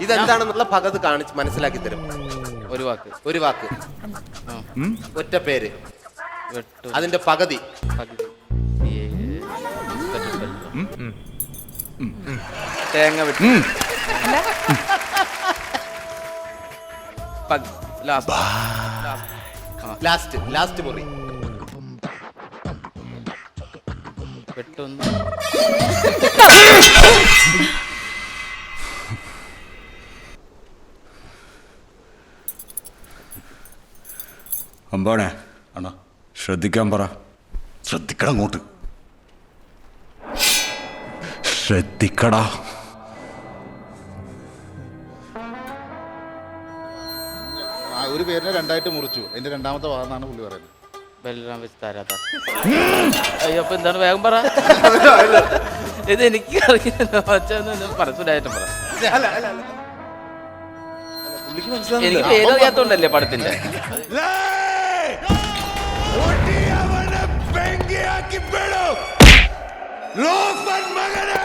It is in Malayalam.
ഇതെന്താണെന്നുള്ള ഭഗത് കാണിച്ച് മനസ്സിലാക്കി തരും. ഒരു വാക്ക് ഒറ്റ പേര് അതിന്റെ പകുതി തേങ്ങ വെട്ടി ലാസ്റ്റ് മുറി വെട്ടൊന്ന് അമ്പാണേ അണ്ണാ ശ്രദ്ധിക്കാൻ പറ. ശ്രദ്ധിക്കണം അങ്ങോട്ട്. ശ്രദ്ധിക്കടാ. ഒരു പേരിനെ രണ്ടായിട്ട് മുറിച്ചു. അതിന്റെ രണ്ടാമത്തെ ഭാഗമാണ് പുള്ളി പറയുന്നത്. ബലറാം വിസ്താരത. അയ്യോ അപ്പൊ എന്താണ് വേഗം പറ. ഇത് എനിക്ക് പറഞ്ഞായിട്ടും പറ. എനിക്ക് പേരറിയാത്തോണ്ടല്ലേ പടത്തിന്റെ. മകനെ